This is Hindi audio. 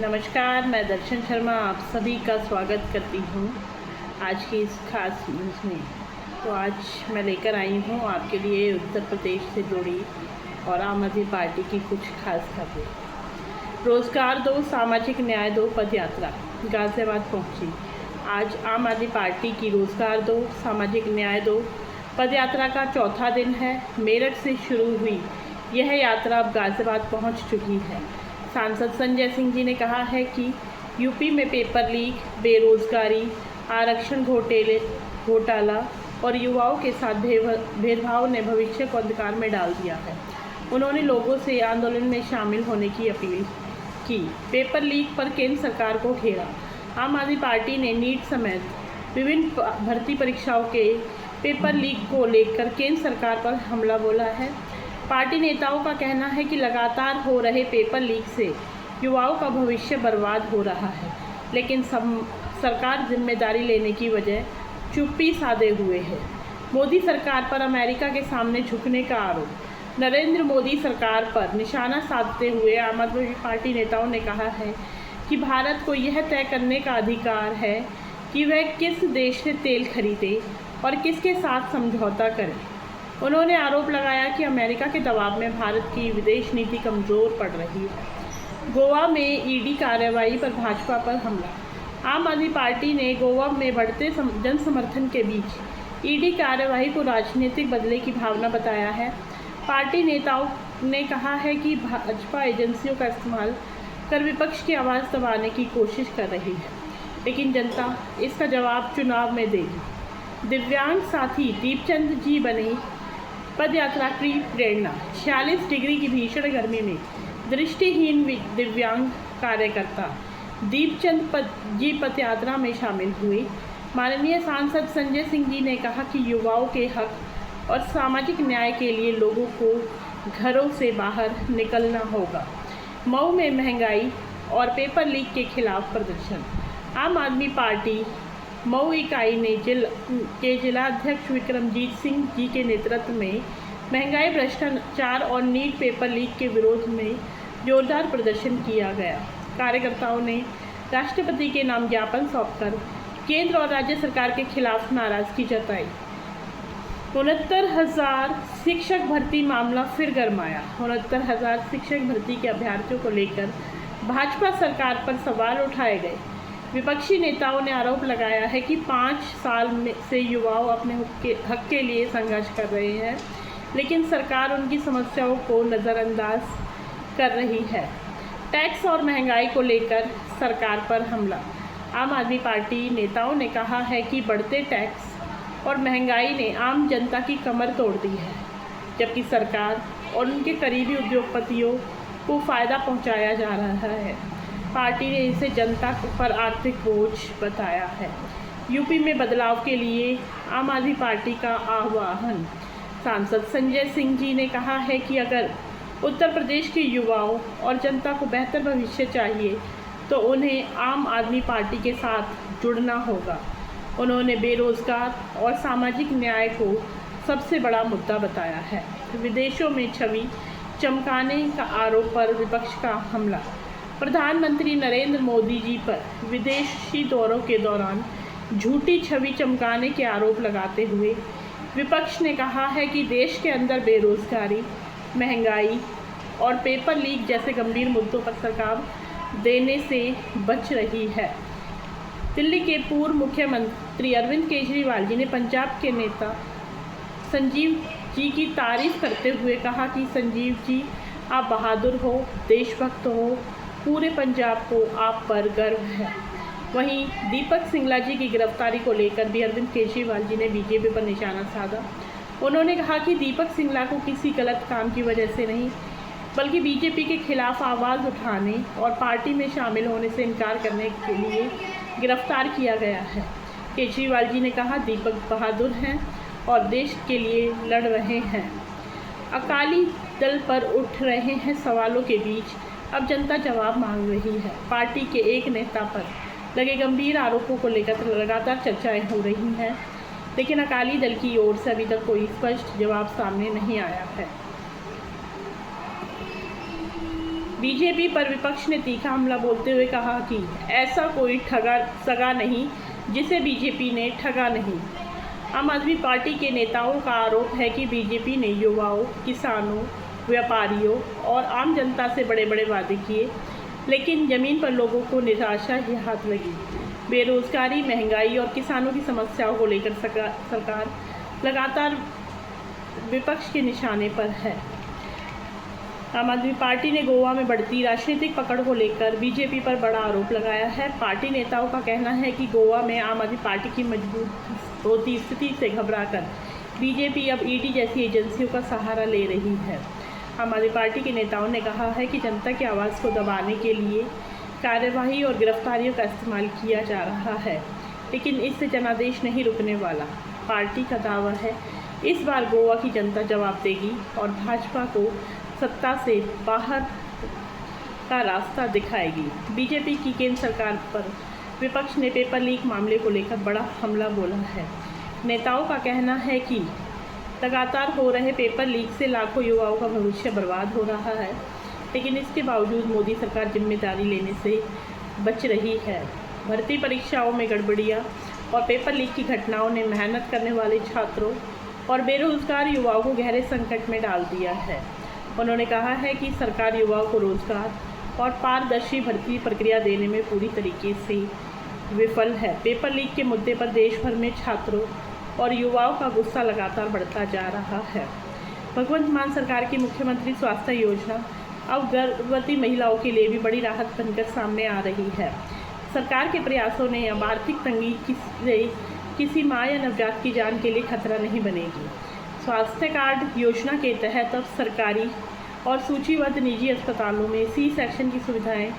नमस्कार, मैं दर्शन शर्मा आप सभी का स्वागत करती हूँ आज की इस खास न्यूज़ में। तो आज मैं लेकर आई हूँ आपके लिए उत्तर प्रदेश से जुड़ी और आम आदमी पार्टी की कुछ खास खबरें। रोजगार दो, सामाजिक न्याय दो पद यात्रा गाज़ियाबाद पहुँची। आज आम आदमी पार्टी की रोजगार दो, सामाजिक न्याय दो पद यात्रा का चौथा दिन है। मेरठ से शुरू हुई यह यात्रा अब गाज़ियाबाद पहुँच चुकी है। सांसद संजय सिंह जी ने कहा है कि यूपी में पेपर लीक, बेरोजगारी, आरक्षण घोटाला और युवाओं के साथ भेदभाव ने भविष्य को अंधकार में डाल दिया है। उन्होंने लोगों से आंदोलन में शामिल होने की अपील की। पेपर लीक पर केंद्र सरकार को घेरा। आम आदमी पार्टी ने नीट समेत विभिन्न भर्ती परीक्षाओं के पेपर लीक को लेकर केंद्र सरकार पर हमला बोला है। पार्टी नेताओं का कहना है कि लगातार हो रहे पेपर लीक से युवाओं का भविष्य बर्बाद हो रहा है, लेकिन सरकार जिम्मेदारी लेने की बजाय चुप्पी साधे हुए है। मोदी सरकार पर अमेरिका के सामने झुकने का आरोप। नरेंद्र मोदी सरकार पर निशाना साधते हुए आम आदमी पार्टी नेताओं ने कहा है कि भारत को यह तय करने का अधिकार है कि वह किस देश से तेल खरीदे और किसके साथ समझौता करे। उन्होंने आरोप लगाया कि अमेरिका के दबाव में भारत की विदेश नीति कमज़ोर पड़ रही है। गोवा में ईडी कार्रवाई पर भाजपा पर हमला। आम आदमी पार्टी ने गोवा में बढ़ते जन समर्थन के बीच ईडी कार्रवाई को राजनीतिक बदले की भावना बताया है। पार्टी नेताओं ने कहा है कि भाजपा एजेंसियों का इस्तेमाल कर विपक्ष की आवाज़ दबाने की कोशिश कर रही है, लेकिन जनता इसका जवाब चुनाव में देगी। दिव्यांग साथी दीपचंद जी बने पद यात्रा की प्रेरणा। 46 डिग्री की भीषण गर्मी में दृष्टिहीन दिव्यांग कार्यकर्ता दीपचंद जी पद यात्रा में शामिल हुए। माननीय सांसद संजय सिंह जी ने कहा कि युवाओं के हक और सामाजिक न्याय के लिए लोगों को घरों से बाहर निकलना होगा। मऊ में महंगाई और पेपर लीक के खिलाफ प्रदर्शन। आम आदमी पार्टी मऊ इकाई ने जिलाध्यक्ष विक्रमजीत सिंह जी के नेतृत्व में महंगाई, भ्रष्टाचार और नीट पेपर लीक के विरोध में जोरदार प्रदर्शन किया गया। कार्यकर्ताओं ने राष्ट्रपति के नाम ज्ञापन सौंपकर केंद्र और राज्य सरकार के खिलाफ नाराजगी जताई। 69,000 शिक्षक भर्ती मामला फिर गरमाया। 69,000 शिक्षक भर्ती के अभ्यर्थियों को लेकर भाजपा सरकार पर सवाल उठाए गए। विपक्षी नेताओं ने आरोप लगाया है कि 5 साल से युवाओं अपने हक के लिए संघर्ष कर रहे हैं, लेकिन सरकार उनकी समस्याओं को नज़रअंदाज कर रही है। टैक्स और महंगाई को लेकर सरकार पर हमला। आम आदमी पार्टी नेताओं ने कहा है कि बढ़ते टैक्स और महंगाई ने आम जनता की कमर तोड़ दी है, जबकि सरकार और उनके करीबी उद्योगपतियों को फ़ायदा पहुंचाया जा रहा है। पार्टी ने इसे जनता पर आर्थिक बोझ बताया है। यूपी में बदलाव के लिए आम आदमी पार्टी का आह्वान। सांसद संजय सिंह जी ने कहा है कि अगर उत्तर प्रदेश के युवाओं और जनता को बेहतर भविष्य चाहिए तो उन्हें आम आदमी पार्टी के साथ जुड़ना होगा। उन्होंने बेरोजगार और सामाजिक न्याय को सबसे बड़ा मुद्दा बताया है। विदेशों में छवि चमकाने का आरोप पर विपक्ष का हमला। प्रधानमंत्री नरेंद्र मोदी जी पर विदेशी दौरों के दौरान झूठी छवि चमकाने के आरोप लगाते हुए विपक्ष ने कहा है कि देश के अंदर बेरोजगारी, महंगाई और पेपर लीक जैसे गंभीर मुद्दों पर सरकार देने से बच रही है। दिल्ली के पूर्व मुख्यमंत्री अरविंद केजरीवाल जी ने पंजाब के नेता संजीव जी की तारीफ करते हुए कहा कि संजीव जी आप बहादुर हो, देशभक्त हो, पूरे पंजाब को आप पर गर्व है। वहीं दीपक सिंगला जी की गिरफ्तारी को लेकर भी अरविंद केजरीवाल जी ने बीजेपी पर निशाना साधा। उन्होंने कहा कि दीपक सिंगला को किसी गलत काम की वजह से नहीं, बल्कि बीजेपी के खिलाफ आवाज़ उठाने और पार्टी में शामिल होने से इनकार करने के लिए गिरफ्तार किया गया है। केजरीवाल जी ने कहा दीपक बहादुर हैं और देश के लिए लड़ रहे हैं। अकाली दल पर उठ रहे हैं सवालों के बीच अब जनता जवाब मांग रही है। पार्टी के एक नेता पर लगे गंभीर आरोपों को लेकर लगातार चर्चाएं हो रही हैं, लेकिन अकाली दल की ओर से अभी तक कोई स्पष्ट जवाब सामने नहीं आया है। बीजेपी पर विपक्ष ने तीखा हमला बोलते हुए कहा कि ऐसा कोई ठगा सगा नहीं जिसे बीजेपी ने ठगा नहीं। आम आदमी पार्टी के नेताओं का आरोप है कि बीजेपी ने युवाओं, किसानों, व्यापारियों और आम जनता से बड़े बड़े वादे किए, लेकिन ज़मीन पर लोगों को निराशा ही हाथ लगी। बेरोजगारी, महंगाई और किसानों की समस्याओं को लेकर सरकार लगातार विपक्ष के निशाने पर है। आम आदमी पार्टी ने गोवा में बढ़ती राजनीतिक पकड़ को लेकर बीजेपी पर बड़ा आरोप लगाया है। पार्टी नेताओं का कहना है कि गोवा में आम आदमी पार्टी की मजबूत होती स्थिति से घबराकर बीजेपी अब ईडी जैसी एजेंसियों का सहारा ले रही है। आम आदमी पार्टी के नेताओं ने कहा है कि जनता की आवाज़ को दबाने के लिए कार्यवाही और गिरफ्तारियों का इस्तेमाल किया जा रहा है, लेकिन इससे जनादेश नहीं रुकने वाला। पार्टी का दावा है इस बार गोवा की जनता जवाब देगी और भाजपा को सत्ता से बाहर का रास्ता दिखाएगी। बीजेपी की केंद्र सरकार पर विपक्ष ने पेपर लीक मामले को लेकर बड़ा हमला बोला है। नेताओं का कहना है कि लगातार हो रहे पेपर लीक से लाखों युवाओं का भविष्य बर्बाद हो रहा है, लेकिन इसके बावजूद मोदी सरकार जिम्मेदारी लेने से बच रही है। भर्ती परीक्षाओं में गड़बड़ियां और पेपर लीक की घटनाओं ने मेहनत करने वाले छात्रों और बेरोजगार युवाओं को गहरे संकट में डाल दिया है। उन्होंने कहा है कि सरकार युवाओं को रोजगार और पारदर्शी भर्ती प्रक्रिया देने में पूरी तरीके से विफल है। पेपर लीक के मुद्दे पर देश भर में छात्रों और युवाओं का गुस्सा लगातार बढ़ता जा रहा है। भगवंत मान सरकार की मुख्यमंत्री स्वास्थ्य योजना अब गर्भवती महिलाओं के लिए भी बड़ी राहत बनकर सामने आ रही है। सरकार के प्रयासों ने अब आर्थिक तंगी से किसी माँ या नवजात की जान के लिए खतरा नहीं बनेगी। स्वास्थ्य कार्ड योजना के तहत अब सरकारी और सूचीबद्ध निजी अस्पतालों में सी सेक्शन की सुविधाएं